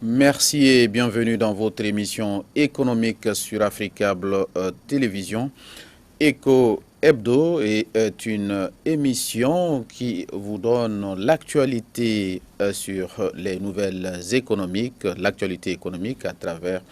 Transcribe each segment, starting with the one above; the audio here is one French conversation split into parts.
Merci et bienvenue dans votre émission économique sur Africable Télévision. Eco Hebdo est une émission qui vous donne l'actualité sur les nouvelles économiques, l'actualité économique à travers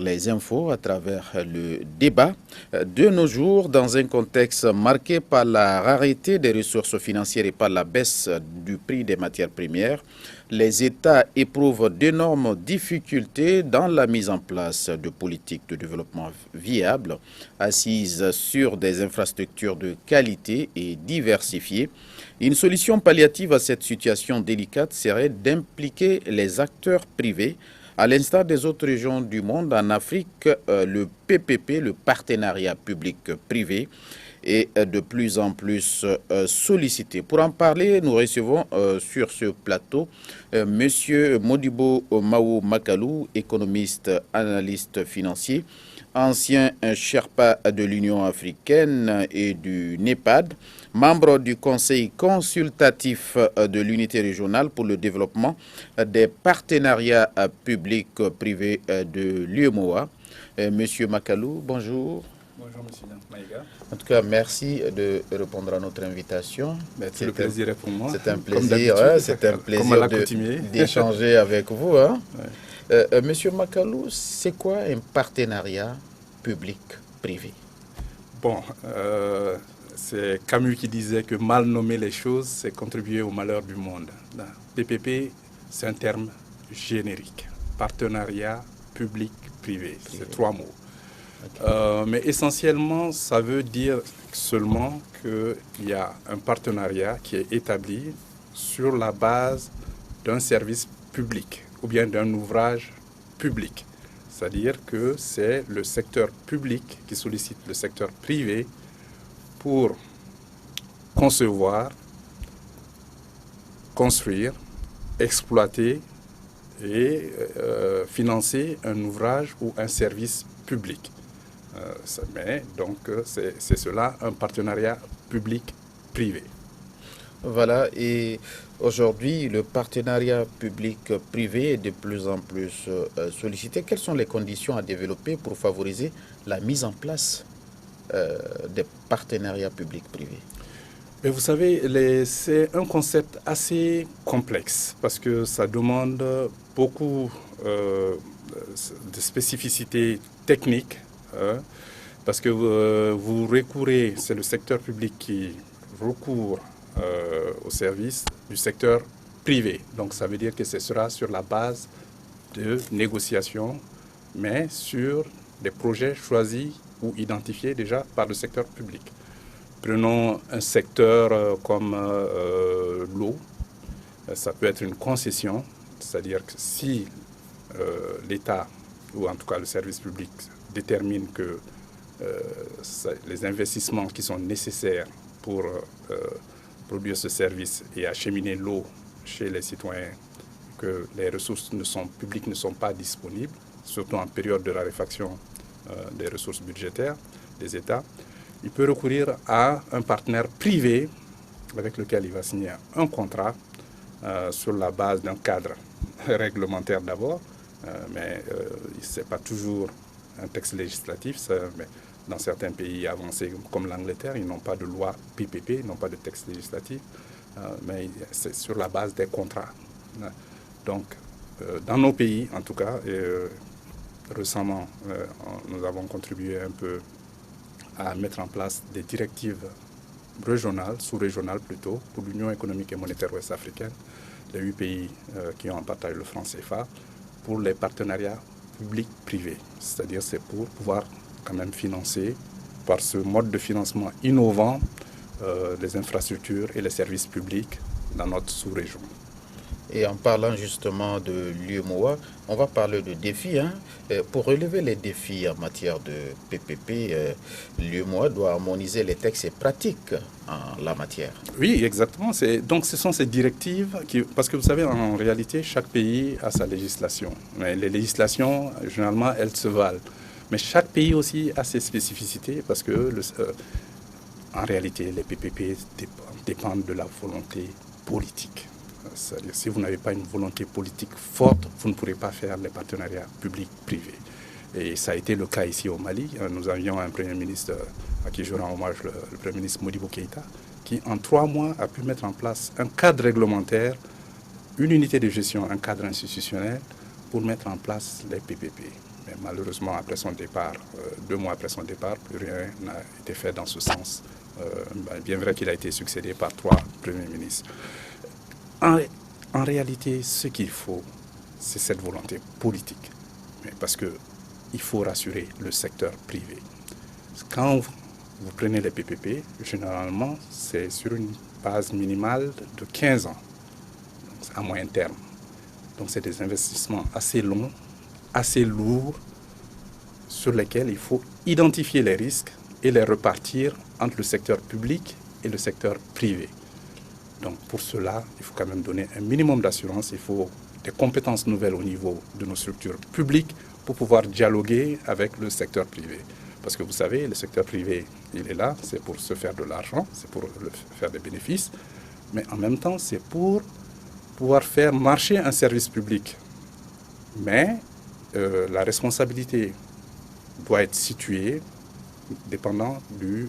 les infos, à travers le débat. De nos jours, dans un contexte marqué par la rareté des ressources financières et par la baisse du prix des matières premières, les États éprouvent d'énormes difficultés dans la mise en place de politiques de développement viables, assises sur des infrastructures de qualité et diversifiées. Une solution palliative à cette situation délicate serait d'impliquer les acteurs privés. À l'instar des autres régions du monde, en Afrique, le PPP, le partenariat public-privé, est de plus en plus sollicité. Pour en parler, nous recevons sur ce plateau Monsieur Modibo Mao Makalou, économiste, analyste financier, ancien Sherpa de l'Union africaine et du NEPAD, membre du Conseil consultatif de l'unité régionale pour le développement des partenariats publics-privés de l'UEMOA. Monsieur Makalou, bonjour. Bonjour, monsieur Maïga. En tout cas, merci de répondre à notre invitation. Le plaisir est pour moi. C'est un plaisir, d'échanger avec vous. Hein. Ouais. Monsieur Makalou, c'est quoi un partenariat public-privé? Bon, c'est Camus qui disait que mal nommer les choses, c'est contribuer au malheur du monde. PPP, c'est un terme générique. Partenariat public-privé, c'est 3 mots. Okay. Mais essentiellement, ça veut dire seulement qu'il y a un partenariat qui est établi sur la base d'un service public ou bien d'un ouvrage public. C'est-à-dire que c'est le secteur public qui sollicite le secteur privé pour concevoir, construire, exploiter et financer un ouvrage ou un service public. Mais donc c'est cela, un partenariat public-privé. Voilà, et aujourd'hui, le partenariat public-privé est de plus en plus sollicité. Quelles sont les conditions à développer pour favoriser la mise en place des partenariats public-privés? Mais vous savez, c'est un concept assez complexe parce que ça demande beaucoup de spécificités techniques. Parce que vous recourez, c'est le secteur public qui recourt au service du secteur privé. Donc ça veut dire que ce sera sur la base de négociations, mais sur des projets choisis ou identifiés déjà par le secteur public. Prenons un secteur comme l'eau, ça peut être une concession, c'est-à-dire que si l'État, ou en tout cas le service public, détermine que les investissements qui sont nécessaires pour produire ce service et acheminer l'eau chez les citoyens, que les ressources publiques ne sont pas disponibles, surtout en période de raréfaction des ressources budgétaires des États, il peut recourir à un partenaire privé avec lequel il va signer un contrat sur la base d'un cadre réglementaire d'abord, mais ce n'est pas toujours un texte législatif. Mais dans certains pays avancés comme l'Angleterre, ils n'ont pas de loi PPP, ils n'ont pas de texte législatif, mais c'est sur la base des contrats. Donc, dans nos pays, en tout cas, récemment, nous avons contribué un peu à mettre en place des directives régionales, sous-régionales plutôt, pour l'Union économique et monétaire ouest-africaine, les 8 pays qui ont en partage le franc CFA, pour les partenariats public-privé, c'est-à-dire c'est pour pouvoir quand même financer par ce mode de financement innovant les infrastructures et les services publics dans notre sous-région. Et en parlant justement de l'UEMOA, on va parler de défis. Pour relever les défis en matière de PPP, l'UEMOA doit harmoniser les textes et pratiques en la matière. Oui, exactement. Donc ce sont ces directives parce que vous savez, en réalité, chaque pays a sa législation. Mais les législations, généralement, elles se valent. Mais chaque pays aussi a ses spécificités parce que, en réalité, les PPP dépendent de la volonté politique. C'est-à-dire, si vous n'avez pas une volonté politique forte, vous ne pourrez pas faire les partenariats publics-privés. Et ça a été le cas ici au Mali. Nous avions un Premier ministre à qui je rends hommage, le Premier ministre Modibo Keïta, qui en 3 mois a pu mettre en place un cadre réglementaire, une unité de gestion, un cadre institutionnel pour mettre en place les PPP. Mais malheureusement, après son départ, 2 mois après son départ, plus rien n'a été fait dans ce sens. Bien vrai qu'il a été succédé par 3 premiers ministres. En réalité, ce qu'il faut, c'est cette volonté politique. Mais parce qu'il faut rassurer le secteur privé. Quand vous prenez les PPP, généralement, c'est sur une base minimale de 15 ans, à moyen terme. Donc, c'est des investissements assez longs, assez lourds, sur lesquels il faut identifier les risques et les repartir entre le secteur public et le secteur privé. Donc, pour cela, il faut quand même donner un minimum d'assurance. Il faut des compétences nouvelles au niveau de nos structures publiques pour pouvoir dialoguer avec le secteur privé. Parce que vous savez, le secteur privé, il est là, c'est pour se faire de l'argent, c'est pour faire des bénéfices, mais en même temps, c'est pour pouvoir faire marcher un service public. Mais la responsabilité doit être située dépendant de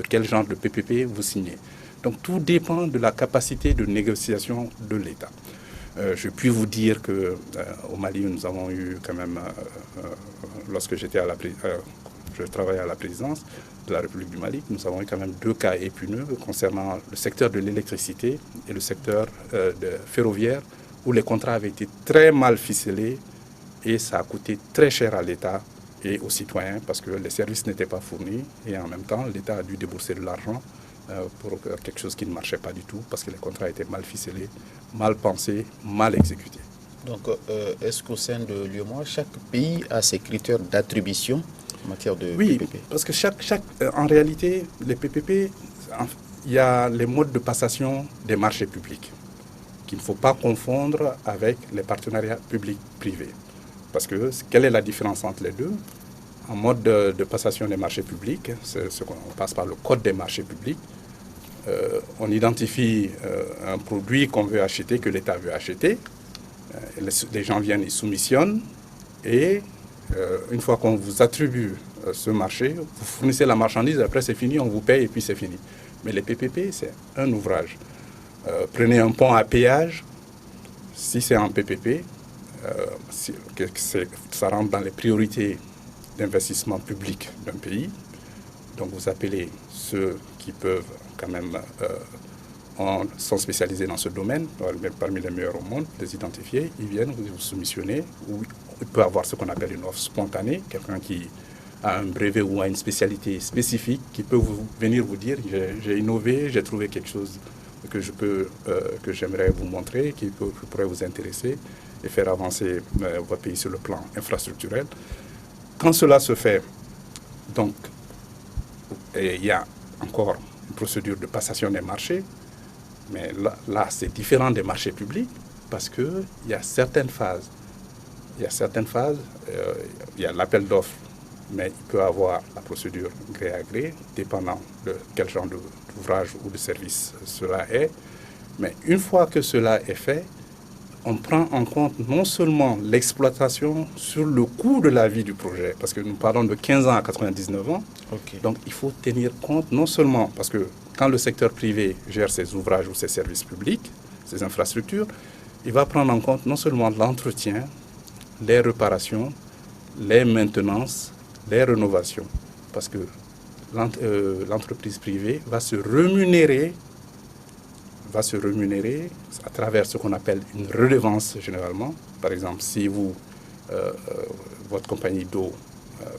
quel genre de PPP vous signez. Donc tout dépend de la capacité de négociation de l'État. Je puis vous dire qu'au Mali, nous avons eu quand même, lorsque je travaillais à la présidence de la République du Mali, nous avons eu quand même 2 cas épineux concernant le secteur de l'électricité et le secteur ferroviaire, où les contrats avaient été très mal ficelés et ça a coûté très cher à l'État et aux citoyens parce que les services n'étaient pas fournis et en même temps, l'État a dû débourser de l'argent pour quelque chose qui ne marchait pas du tout parce que les contrats étaient mal ficelés, mal pensés, mal exécutés. Donc, est-ce qu'au sein de l'UEMOA, chaque pays a ses critères d'attribution en matière de PPP? Oui, parce que en réalité, les PPP, il y a les modes de passation des marchés publics qu'il ne faut pas confondre avec les partenariats publics-privés. Parce que quelle est la différence entre les deux? En mode de passation des marchés publics, c'est ce qu'on passe par le code des marchés publics. On identifie un produit qu'on veut acheter, que l'État veut acheter. Les gens viennent, ils soumissionnent. Et une fois qu'on vous attribue ce marché, vous fournissez la marchandise, après c'est fini, on vous paye et puis c'est fini. Mais les PPP, c'est un ouvrage. Prenez un pont à péage, si c'est en PPP, ça rentre dans les priorités d'investissement public d'un pays. Donc vous appelez ceux qui peuvent quand même sont spécialisés dans ce domaine, parmi les meilleurs au monde, les identifier, ils viennent vous soumissionner, ou il peut avoir ce qu'on appelle une offre spontanée, quelqu'un qui a un brevet ou a une spécialité spécifique, qui peut venir vous dire j'ai innové, j'ai trouvé quelque chose que j'aimerais vous montrer, qui pourrait vous intéresser et faire avancer votre pays sur le plan infrastructurel. Quand cela se fait, donc, il y a encore une procédure de passation des marchés, mais là c'est différent des marchés publics parce qu'il y a certaines phases. Il y a l'appel d'offres, mais il peut y avoir la procédure gré à gré, dépendant de quel genre d'ouvrage ou de service cela est. Mais une fois que cela est fait, on prend en compte non seulement l'exploitation sur le coût de la vie du projet, parce que nous parlons de 15 ans à 99 ans, donc il faut tenir compte non seulement, parce que quand le secteur privé gère ses ouvrages ou ses services publics, ses infrastructures, il va prendre en compte non seulement l'entretien, les réparations, les maintenances, les rénovations, parce que l'entreprise privée va se rémunérer à travers ce qu'on appelle une redevance généralement. Par exemple, si votre compagnie d'eau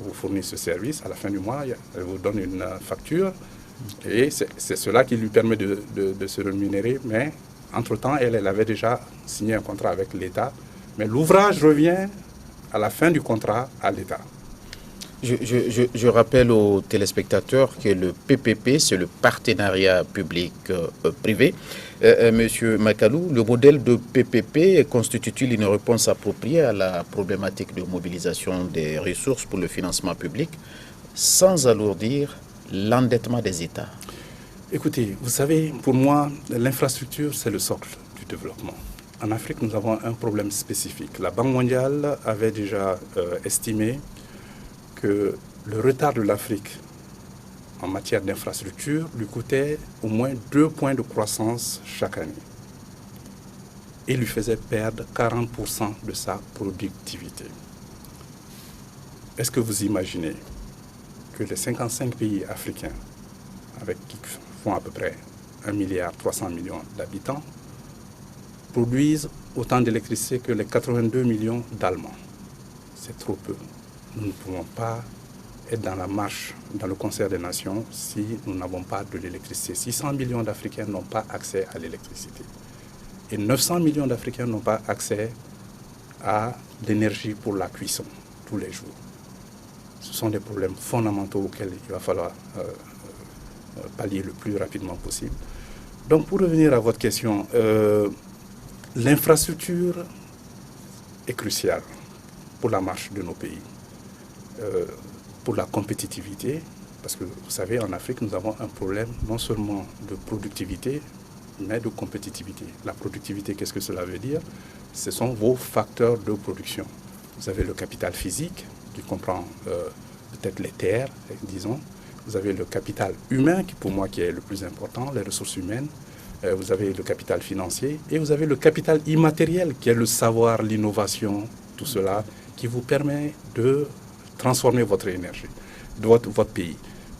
vous fournit ce service, à la fin du mois, elle vous donne une facture et c'est cela qui lui permet de se rémunérer. Mais entre-temps, elle avait déjà signé un contrat avec l'État. Mais l'ouvrage revient à la fin du contrat à l'État. Je rappelle aux téléspectateurs que le PPP, c'est le partenariat public-privé. Monsieur Makalou, le modèle de PPP constitue-t-il une réponse appropriée à la problématique de mobilisation des ressources pour le financement public sans alourdir l'endettement des États? Écoutez, vous savez, pour moi, l'infrastructure, c'est le socle du développement. En Afrique, nous avons un problème spécifique. La Banque mondiale avait déjà estimé que le retard de l'Afrique en matière d'infrastructure lui coûtait au moins 2 points de croissance chaque année et lui faisait perdre 40% de sa productivité. Est-ce que vous imaginez que les 55 pays africains, qui font à peu près 1,3 milliard d'habitants, produisent autant d'électricité que les 82 millions d'Allemands? C'est trop peu. Nous ne pouvons pas être dans la marche, dans le concert des nations, si nous n'avons pas de l'électricité. 600 millions d'Africains n'ont pas accès à l'électricité. Et 900 millions d'Africains n'ont pas accès à l'énergie pour la cuisson tous les jours. Ce sont des problèmes fondamentaux auxquels il va falloir pallier le plus rapidement possible. Donc, pour revenir à votre question, l'infrastructure est cruciale pour la marche de nos pays, pour la compétitivité, parce que vous savez, en Afrique, nous avons un problème non seulement de productivité, mais de compétitivité. La productivité, qu'est-ce que cela veut dire? Ce sont vos facteurs de production. Vous avez le capital physique, qui comprend peut-être les terres, disons. Vous avez le capital humain, qui pour moi qui est le plus important, les ressources humaines. Vous avez le capital financier et vous avez le capital immatériel, qui est le savoir, l'innovation, tout cela, qui vous permet de transformer votre énergie, votre pays.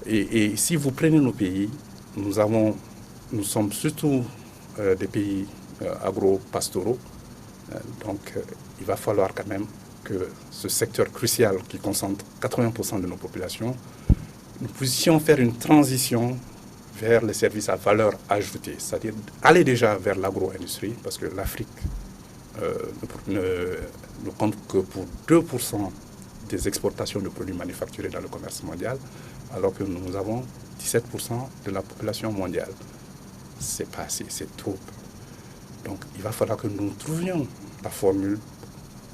Et si vous prenez nos pays, nous sommes surtout des pays agro-pastoraux. Donc il va falloir quand même que ce secteur crucial qui concentre 80% de nos populations, nous puissions faire une transition vers les services à valeur ajoutée, c'est-à-dire aller déjà vers l'agro-industrie, parce que l'Afrique ne compte que pour 2% des exportations de produits manufacturés dans le commerce mondial, alors que nous avons 17% de la population mondiale. C'est pas assez, c'est trop peu. Donc il va falloir que nous trouvions la formule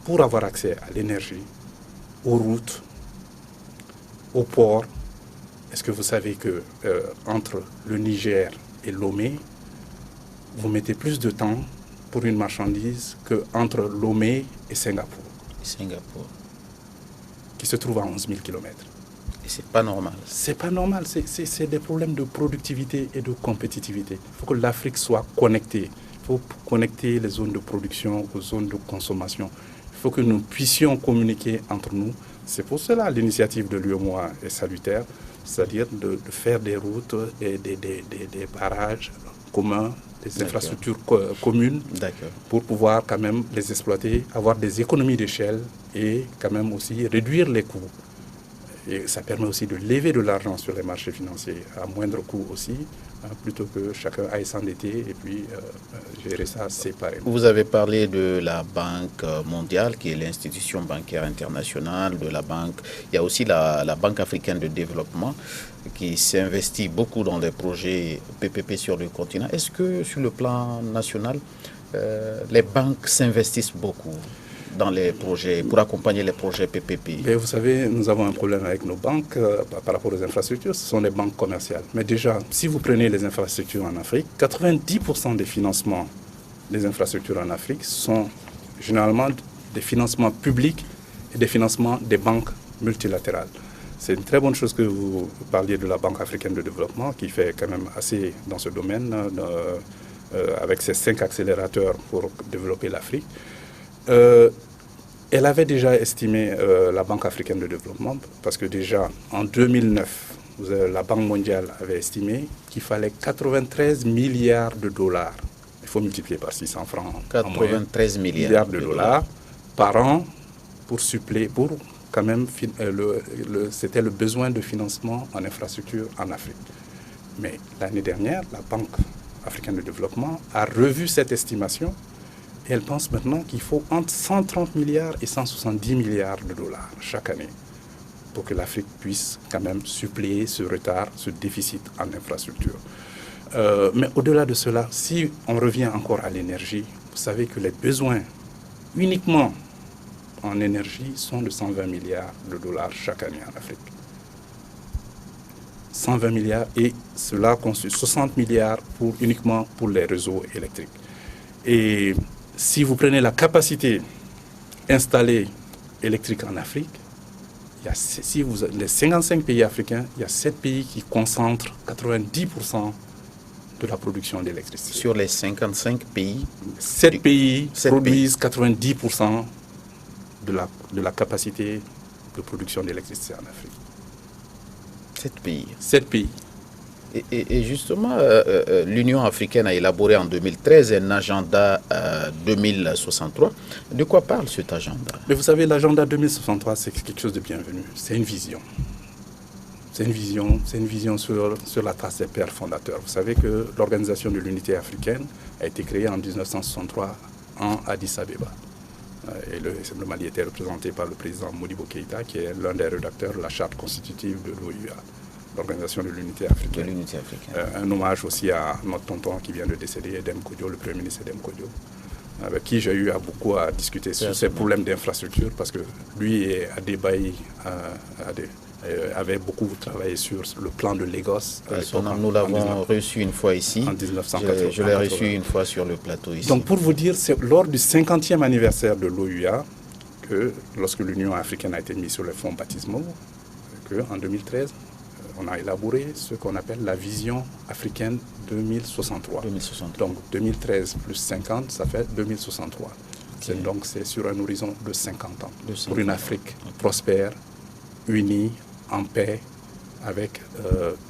pour avoir accès à l'énergie, aux routes, aux ports. Est-ce que vous savez que entre le Niger et Lomé, vous mettez plus de temps pour une marchandise qu'entre Lomé et Singapour? Singapour. Qui se trouve à 11 000 km. Et c'est pas normal. C'est pas normal. C'est des problèmes de productivité et de compétitivité. Il faut que l'Afrique soit connectée. Il faut connecter les zones de production aux zones de consommation. Il faut que nous puissions communiquer entre nous. C'est pour cela l'initiative de l'UEMOA est salutaire, c'est-à-dire de faire des routes, des barrages communs, des infrastructures communes pour pouvoir quand même les exploiter, avoir des économies d'échelle et quand même aussi réduire les coûts. Et ça permet aussi de lever de l'argent sur les marchés financiers à moindre coût aussi, plutôt que chacun aille s'endetter et puis gérer ça séparément. Vous avez parlé de la Banque mondiale, qui est l'institution bancaire internationale, de la banque. Il y a aussi la Banque africaine de développement, qui s'investit beaucoup dans des projets PPP sur le continent. Est-ce que sur le plan national, les banques s'investissent beaucoup dans les projets, pour accompagner les projets PPP? Mais vous savez, nous avons un problème avec nos banques par rapport aux infrastructures. Ce sont les banques commerciales. Mais déjà, si vous prenez les infrastructures en Afrique, 90% des financements des infrastructures en Afrique sont généralement des financements publics et des financements des banques multilatérales. C'est une très bonne chose que vous parliez de la Banque africaine de développement, qui fait quand même assez dans ce domaine, avec ses 5 accélérateurs pour développer l'Afrique. Elle avait déjà estimé, la Banque africaine de développement, parce que déjà en 2009, la Banque mondiale avait estimé qu'il fallait 93 milliards de dollars. Il faut multiplier par 600 francs. 93 milliards de dollars par an pour suppléer, pour quand même, c'était le besoin de financement en infrastructure en Afrique. Mais l'année dernière, la Banque africaine de développement a revu cette estimation. Et elle pense maintenant qu'il faut entre 130 milliards et 170 milliards de dollars chaque année pour que l'Afrique puisse quand même suppléer ce retard, ce déficit en infrastructure. Mais au-delà de cela, si on revient encore à l'énergie, vous savez que les besoins uniquement en énergie sont de 120 milliards de dollars chaque année en Afrique. 120 milliards et cela constitue 60 milliards uniquement pour les réseaux électriques. Et si vous prenez la capacité installée électrique en Afrique, les 55 pays africains, il y a 7 pays qui concentrent 90% de la production d'électricité. Sur les 55 pays, 7 pays produisent 90% de la capacité de production d'électricité en Afrique. 7 pays. Et justement, l'Union africaine a élaboré en 2013 un agenda 2063. De quoi parle cet agenda? Mais vous savez, l'agenda 2063, c'est quelque chose de bienvenu. C'est une vision. C'est une vision sur la trace des pères fondateurs. Vous savez que l'Organisation de l'Unité africaine a été créée en 1963 en Addis Abeba. Et le Mali était représenté par le président Modibo Keïta, qui est l'un des rédacteurs de la charte constitutive de l'OUA, l'Organisation de l'Unité africaine. Un hommage aussi à notre tonton qui vient de décéder, Edem Kodjo, le Premier ministre Edem Kodjo, avec qui j'ai eu beaucoup à discuter sur ces problèmes d'infrastructure, parce que lui et Adebayi avait beaucoup travaillé sur le plan de Lagos. Nous l'avons reçu une fois ici. En 1980. Je l'ai reçu une fois sur le plateau ici. Donc pour vous dire, c'est lors du 50e anniversaire de l'OUA que, lorsque l'Union africaine a été mise sur les fonds baptismaux, qu'en 2013, on a élaboré ce qu'on appelle la vision africaine 2063. Donc 2013 plus 50, ça fait 2063. Okay. Donc c'est sur un horizon de 50 ans. Pour une Afrique prospère, unie, en paix, avec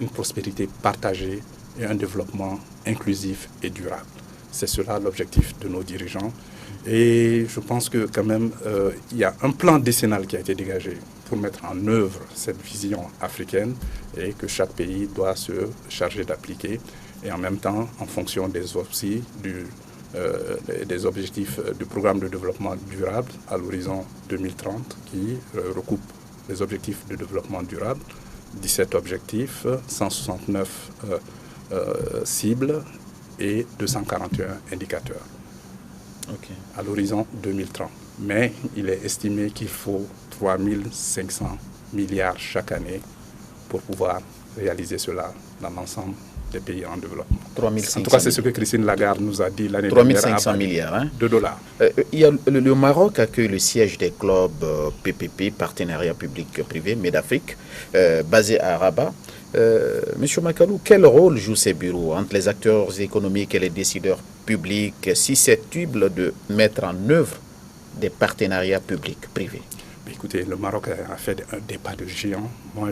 une prospérité partagée et un développement inclusif et durable. C'est cela l'objectif de nos dirigeants. Et je pense que quand même, il y a un plan décennal qui a été dégagé pour mettre en œuvre cette vision africaine et que chaque pays doit se charger d'appliquer. Et en même temps, en fonction des objectifs du programme de développement durable à l'horizon 2030 qui recoupe les objectifs de développement durable, 17 objectifs, 169 cibles et 241 indicateurs à l'horizon 2030. Mais il est estimé qu'il faut 3 500 milliards chaque année pour pouvoir réaliser cela dans l'ensemble des pays en développement. En tout cas, c'est ce que Christine Lagarde nous a dit l'année dernière. 3 500 milliards de dollars. Le Maroc accueille le siège des clubs PPP, Partenariat Public-Privé, MEDAFRIC, basé à Rabat. Monsieur Makalou, quel rôle jouent ces bureaux entre les acteurs économiques et les décideurs publics susceptibles de mettre en œuvre des partenariats publics-privés? Écoutez, le Maroc a fait un débat de géant. Moi,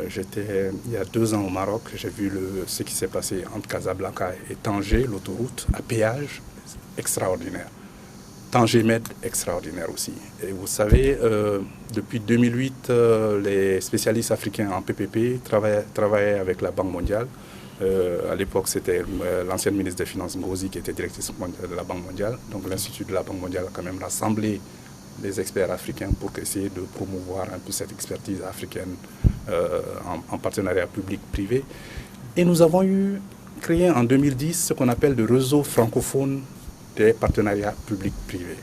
j'étais il y a 2 ans au Maroc, j'ai vu ce qui s'est passé entre Casablanca et Tanger, l'autoroute à péage, extraordinaire. Tanger-Med, extraordinaire aussi. Et vous savez, depuis 2008, les spécialistes africains en PPP travaillaient avec la Banque mondiale. À l'époque, c'était l'ancienne ministre des Finances, Ngozi, qui était directrice de la Banque mondiale. Donc l'Institut de la Banque mondiale a quand même rassemblé les experts africains pour essayer de promouvoir un peu cette expertise africaine en partenariat public-privé. Et nous avons créé en 2010 ce qu'on appelle le réseau francophone des partenariats publics-privés.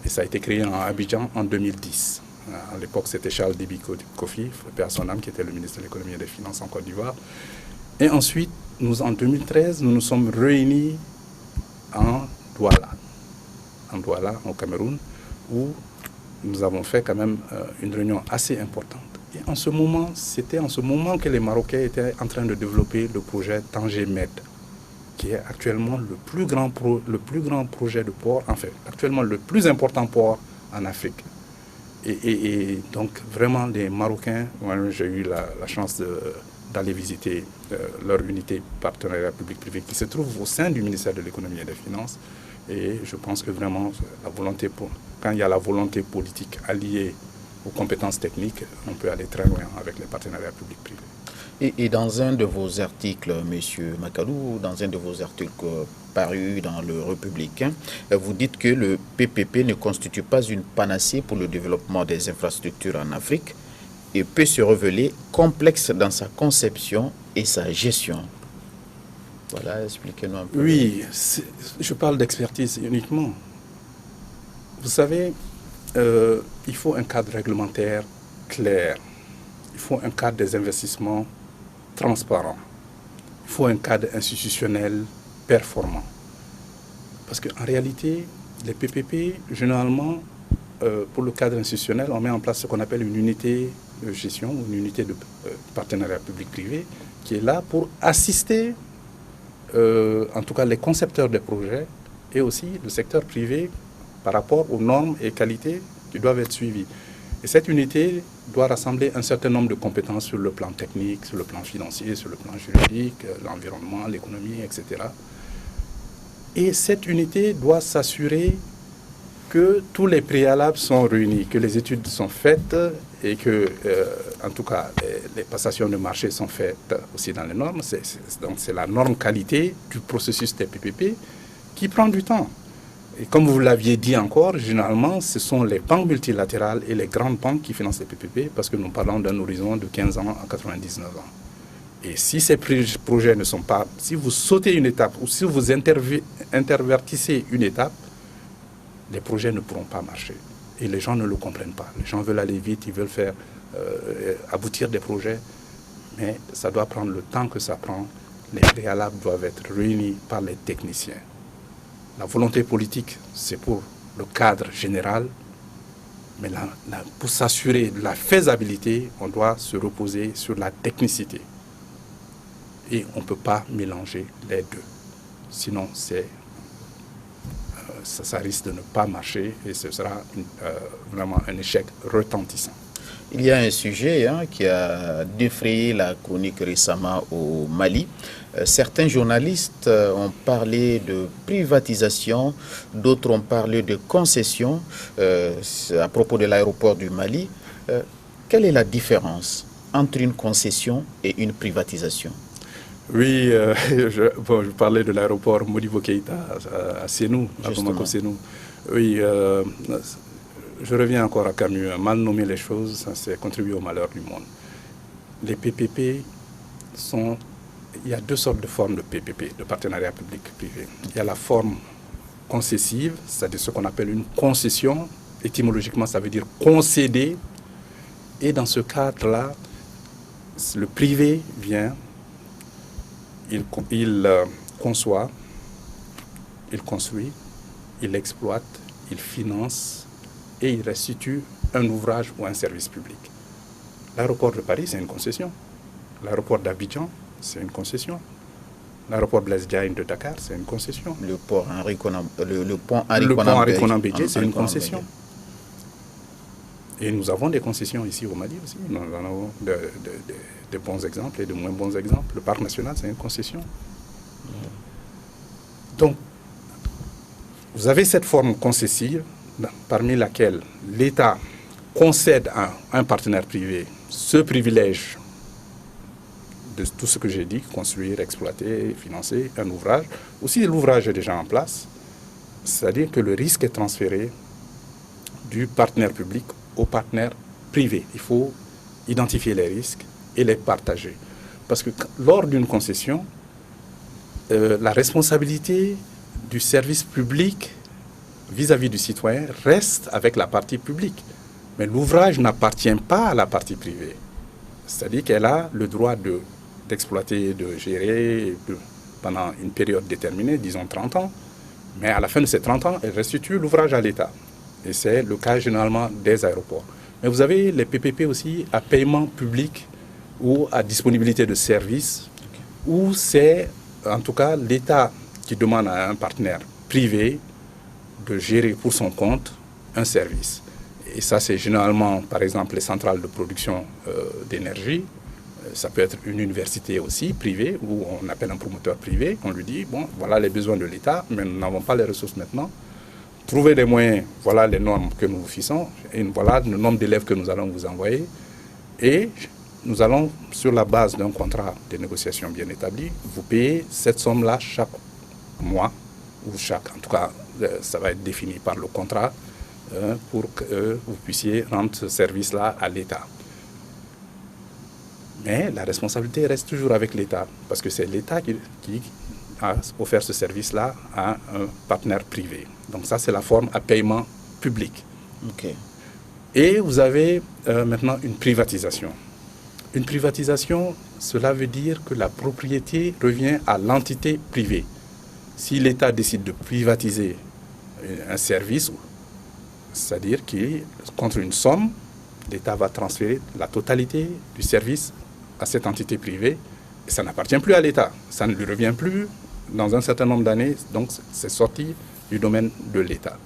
Et ça a été créé à Abidjan en 2010. À l'époque, c'était Charles Déby Kofi, paix à son âme, qui était le ministre de l'économie et des finances en Côte d'Ivoire. Et ensuite, en 2013, nous nous sommes réunis en Douala, au Cameroun, où nous avons fait quand même une réunion assez importante. Et c'était en ce moment que les Marocains étaient en train de développer le projet Tanger-Med, qui est actuellement le plus grand projet de port, actuellement le plus important port en Afrique. Et donc vraiment les Marocains, j'ai eu la chance d'aller visiter leur unité partenariat public-privé qui se trouve au sein du ministère de l'économie et des finances. Et je pense que vraiment, quand il y a la volonté politique alliée aux compétences techniques, on peut aller très loin avec les partenariats publics-privés. Et dans un de vos articles, M. Makalou, dans un de vos articles parus dans le Républicain, vous dites que le PPP ne constitue pas une panacée pour le développement des infrastructures en Afrique et peut se révéler complexe dans sa conception et sa gestion. Voilà, expliquez-nous un peu. Oui, je parle d'expertise uniquement. Vous savez, il faut un cadre réglementaire clair. Il faut un cadre des investissements transparent. Il faut un cadre institutionnel performant. Parce qu'en réalité, les PPP, généralement, pour le cadre institutionnel, on met en place ce qu'on appelle une unité de gestion, une unité de partenariat public-privé, qui est là pour assister, en tout cas, les concepteurs des projets et aussi le secteur privé par rapport aux normes et qualités qui doivent être suivies. Et cette unité doit rassembler un certain nombre de compétences sur le plan technique, sur le plan financier, sur le plan juridique, l'environnement, l'économie, etc. Et cette unité doit s'assurer que tous les préalables sont réunis, que les études sont faites et que, en tout cas, les passations de marché sont faites aussi dans les normes. Donc c'est la norme qualité du processus des PPP qui prend du temps. Et comme vous l'aviez dit encore, généralement, ce sont les banques multilatérales et les grandes banques qui financent les PPP parce que nous parlons d'un horizon de 15 ans à 99 ans. Et si ces projets ne sont pas... Si vous sautez une étape ou si vous intervertissez une étape, les projets ne pourront pas marcher. Et les gens ne le comprennent pas. Les gens veulent aller vite, ils veulent faire aboutir des projets, mais ça doit prendre le temps que ça prend. Les préalables doivent être réunis par les techniciens. La volonté politique, c'est pour le cadre général, mais pour s'assurer de la faisabilité, on doit se reposer sur la technicité. Et on ne peut pas mélanger les deux. Sinon, ça risque de ne pas marcher et ce sera vraiment un échec retentissant. Il y a un sujet qui a défrayé la chronique récemment au Mali. Certains journalistes ont parlé de privatisation, d'autres ont parlé de concession à propos de l'aéroport du Mali. Quelle est la différence entre une concession et une privatisation? Oui, je parlais de l'aéroport Modibo Keïta à Sénou, à Bamako-Sénou. Oui, je reviens encore à Camus. Mal nommer les choses, c'est contribuer au malheur du monde. Les PPP sont... Il y a deux sortes de formes de PPP, de partenariat public-privé. Il y a la forme concessive, c'est-à-dire ce qu'on appelle une concession. Étymologiquement, ça veut dire concéder. Et dans ce cadre-là, le privé vient... Il conçoit, il construit, il exploite, il finance et il restitue un ouvrage ou un service public. L'aéroport de Paris, c'est une concession. L'aéroport d'Abidjan, c'est une concession. L'aéroport Blaise Diagne de Dakar, c'est une concession. Le pont Henri Konan Bédié, c'est une concession. Et nous avons des concessions ici au Mali aussi. Nous avons de bons exemples et de moins bons exemples. Le parc national, c'est une concession. Donc, vous avez cette forme concessive parmi laquelle l'État concède à un partenaire privé ce privilège de tout ce que j'ai dit, construire, exploiter, financer un ouvrage. Aussi, l'ouvrage est déjà en place, c'est-à-dire que le risque est transféré du partenaire public au partenaire privé. Il faut identifier les risques et les partager. Parce que lors d'une concession, la responsabilité du service public vis-à-vis du citoyen reste avec la partie publique. Mais l'ouvrage n'appartient pas à la partie privée. C'est-à-dire qu'elle a le droit d'exploiter, de gérer pendant une période déterminée, disons 30 ans. Mais à la fin de ces 30 ans, elle restitue l'ouvrage à l'État. Et c'est le cas généralement des aéroports. Mais vous avez les PPP aussi à paiement public ou à disponibilité de services, où c'est en tout cas l'État qui demande à un partenaire privé de gérer pour son compte un service. Et ça, c'est généralement, par exemple, les centrales de production d'énergie. Ça peut être une université aussi, privée, où on appelle un promoteur privé. On lui dit, bon, voilà les besoins de l'État, mais nous n'avons pas les ressources maintenant. Trouvez les moyens, voilà les normes que nous vous fixons, et voilà le nombre d'élèves que nous allons vous envoyer. Et nous allons, sur la base d'un contrat de négociation bien établi, vous payer cette somme-là chaque mois, ou en tout cas, ça va être défini par le contrat, pour que vous puissiez rendre ce service-là à l'État. Mais la responsabilité reste toujours avec l'État, parce que c'est l'État qui a offert ce service-là à un partenaire privé. Donc ça, c'est la forme à paiement public. Okay. Et vous avez maintenant une privatisation. Une privatisation, cela veut dire que la propriété revient à l'entité privée. Si l'État décide de privatiser un service, c'est-à-dire que contre une somme, l'État va transférer la totalité du service à cette entité privée et ça n'appartient plus à l'État. Ça ne lui revient plus dans un certain nombre d'années, donc c'est sorti du domaine de l'État.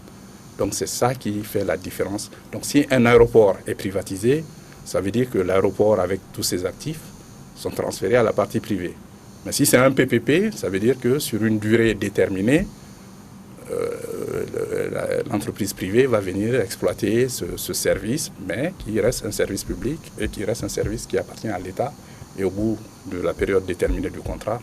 Donc c'est ça qui fait la différence. Donc si un aéroport est privatisé, ça veut dire que l'aéroport avec tous ses actifs sont transférés à la partie privée. Mais si c'est un PPP, ça veut dire que sur une durée déterminée, l'entreprise privée va venir exploiter ce service, mais qui reste un service public et qui reste un service qui appartient à l'État. Et au bout de la période déterminée du contrat,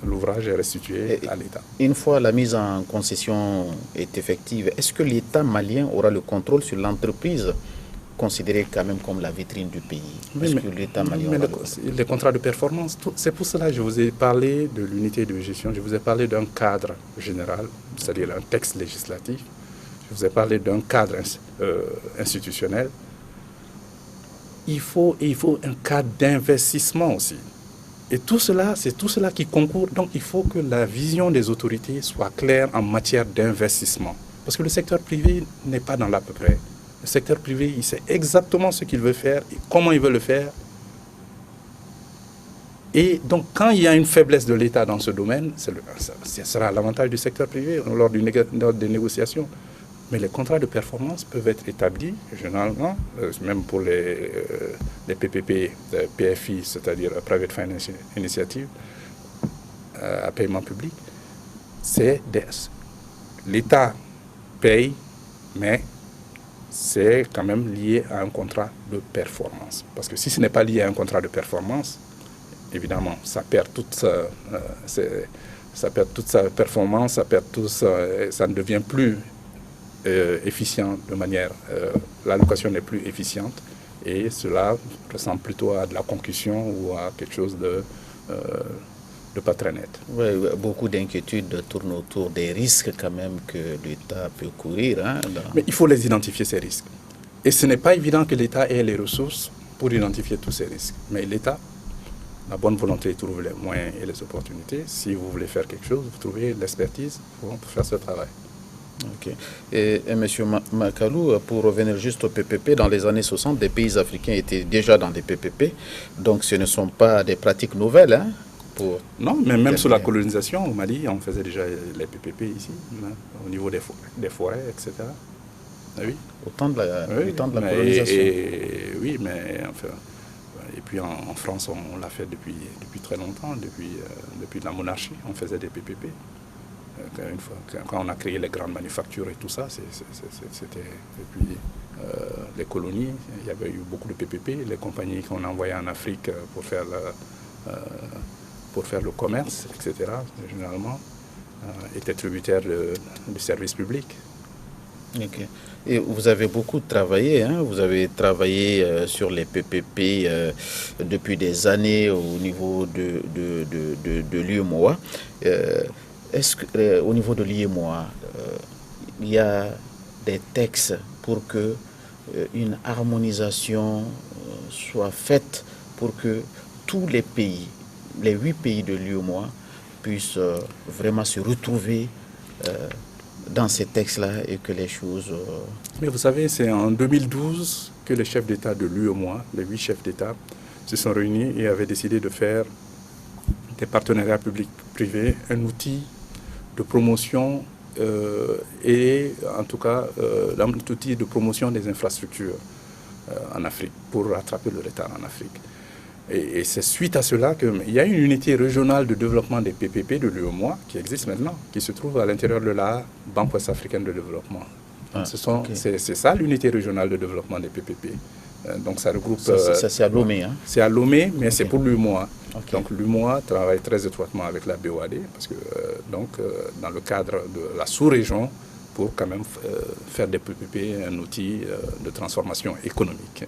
l'ouvrage est restitué à l'État. Une fois la mise en concession est effective, est-ce que l'État malien aura le contrôle sur l'entreprise considérée quand même comme la vitrine du pays? Oui, mais l'État malien les contrats de performance, c'est pour cela que je vous ai parlé de l'unité de gestion, je vous ai parlé d'un cadre général, c'est-à-dire un texte législatif, je vous ai parlé d'un cadre institutionnel. Il faut un cadre d'investissement aussi. Et tout cela, c'est tout cela qui concourt. Donc il faut que la vision des autorités soit claire en matière d'investissement. Parce que le secteur privé n'est pas dans l'à peu près. Le secteur privé, il sait exactement ce qu'il veut faire et comment il veut le faire. Et donc quand il y a une faiblesse de l'État dans ce domaine, ce sera à l'avantage du secteur privé lors des négociations. Mais les contrats de performance peuvent être établis, généralement, même pour les PPP, PFI, c'est-à-dire Private Finance Initiative, à paiement public. L'État paye, mais c'est quand même lié à un contrat de performance. Parce que si ce n'est pas lié à un contrat de performance, évidemment, ça perd toute sa performance, ça ne devient plus efficient de manière... l'allocation n'est plus efficiente et cela ressemble plutôt à de la concussion ou à quelque chose de pas très net. Oui, beaucoup d'inquiétudes tournent autour des risques quand même que l'État peut courir. Mais il faut les identifier, ces risques. Et ce n'est pas évident que l'État ait les ressources pour identifier tous ces risques. Mais l'État, la bonne volonté, trouve les moyens et les opportunités. Si vous voulez faire quelque chose, vous trouvez l'expertise pour faire ce travail. Ok. Et M. Makalou, pour revenir juste au PPP, dans les années 60, des pays africains étaient déjà dans des PPP. Donc ce ne sont pas des pratiques nouvelles. Non, mais même sous la colonisation, au Mali, on faisait déjà les PPP ici, au niveau des forêts, etc. Ah oui. Au temps de la colonisation. Oui, mais enfin... Et puis en France, on l'a fait depuis très longtemps, depuis la monarchie, on faisait des PPP. Quand on a créé les grandes manufactures et tout ça, c'était depuis les colonies, il y avait eu beaucoup de PPP. Les compagnies qu'on envoyait en Afrique pour faire le commerce, etc., généralement, étaient tributaires du service public. Okay. Et vous avez beaucoup travaillé, vous avez travaillé sur les PPP depuis des années au niveau de l'UEMOA. Est-ce qu'au niveau de l'UEMOA, il y a des textes pour que une harmonisation soit faite pour que tous les pays, les 8 pays de l'UEMOA, puissent vraiment se retrouver dans ces textes-là et que les choses... Mais vous savez, c'est en 2012 que les chefs d'État de l'UEMOA, les 8 chefs d'État, se sont réunis et avaient décidé de faire des partenariats publics-privés, un outil de promotion et en tout cas un outil de promotion des infrastructures en Afrique, pour rattraper le retard en Afrique. Et c'est suite à cela qu'il y a une unité régionale de développement des PPP de l'UEMOA qui existe maintenant, qui se trouve à l'intérieur de la Banque ouest-africaine de développement. C'est ça l'unité régionale de développement des PPP. Donc ça regroupe... Ça c'est à Lomé. C'est à Lomé, mais c'est pour l'UEMOA. Donc l'UEMOA travaille très étroitement avec la BOAD, parce que dans le cadre de la sous-région, pour quand même faire des PPP un outil de transformation économique.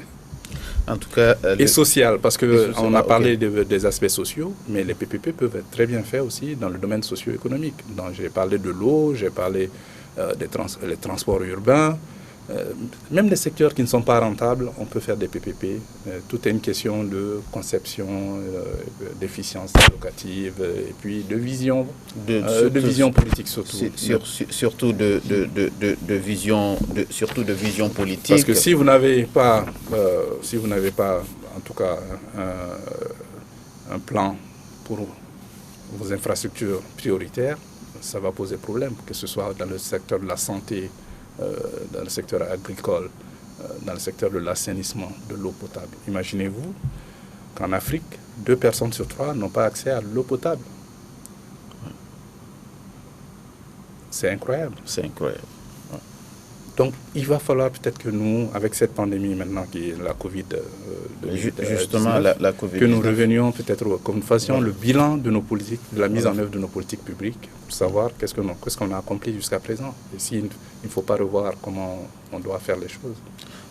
En tout cas, et social, parce qu'on a parlé des aspects sociaux, mais les PPP peuvent être très bien faits aussi dans le domaine socio-économique. Donc j'ai parlé de l'eau, j'ai parlé des transports urbains, même les secteurs qui ne sont pas rentables, on peut faire des PPP. Tout est une question de conception, d'efficience locative et puis de vision, vision politique surtout. Surtout de vision politique. Parce que si vous n'avez pas, en tout cas, un plan pour vos infrastructures prioritaires, ça va poser problème, que ce soit dans le secteur de la santé, dans le secteur agricole, dans le secteur de l'assainissement, de l'eau potable. Imaginez-vous qu'en Afrique, 2 personnes sur 3 n'ont pas accès à l'eau potable. C'est incroyable. C'est incroyable. Ouais. Donc, il va falloir peut-être que nous, avec cette pandémie maintenant qui est la Covid-19, justement, la COVID-19, que nous revenions peut-être, que nous fassions le bilan de nos politiques, de la mise en œuvre de nos politiques publiques, pour savoir qu'est-ce qu'on a accompli jusqu'à présent. Et s'il ne faut pas revoir comment on doit faire les choses.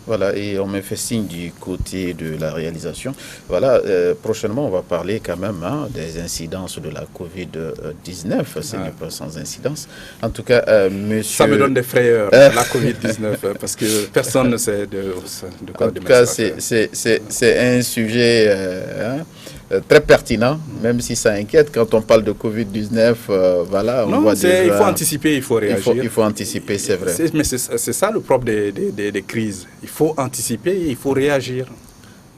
Voilà, et on me fait signe du côté de la réalisation. Voilà, prochainement, on va parler quand même des incidences de la Covid-19. Ce n'est pas sans incidence. En tout cas, monsieur... Ça me donne des frayeurs, la Covid-19, parce que personne ne sait de quoi. En tout cas, c'est un sujet très pertinent, même si ça inquiète quand on parle de Covid-19. Voilà, on voit déjà... Il faut anticiper, il faut réagir. Il faut anticiper, c'est vrai. Mais c'est ça le propre des crises. Il faut anticiper et il faut réagir.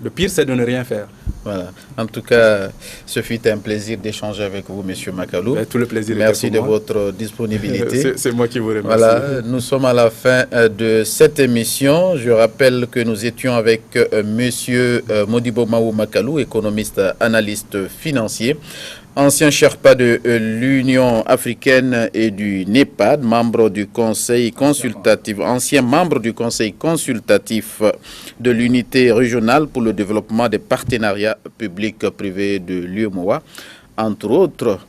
Le pire, c'est de ne rien faire. Voilà. En tout cas, ce fut un plaisir d'échanger avec vous, M. Makalou. Tout le plaisir. Merci de votre disponibilité. C'est moi qui vous remercie. Voilà, nous sommes à la fin de cette émission. Je rappelle que nous étions avec M. Modibo Maou Makalou, économiste, analyste financier, ancien Sherpa de l'Union africaine et du NEPAD, membre du conseil consultatif, ancien membre du conseil consultatif de l'unité régionale pour le développement des partenariats publics-privés de l'UEMOA, entre autres.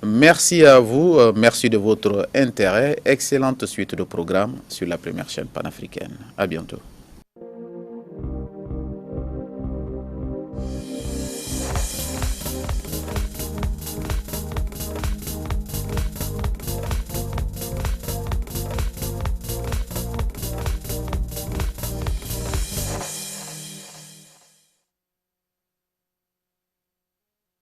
Merci à vous, merci de votre intérêt. Excellente suite de programme sur la première chaîne panafricaine. À bientôt.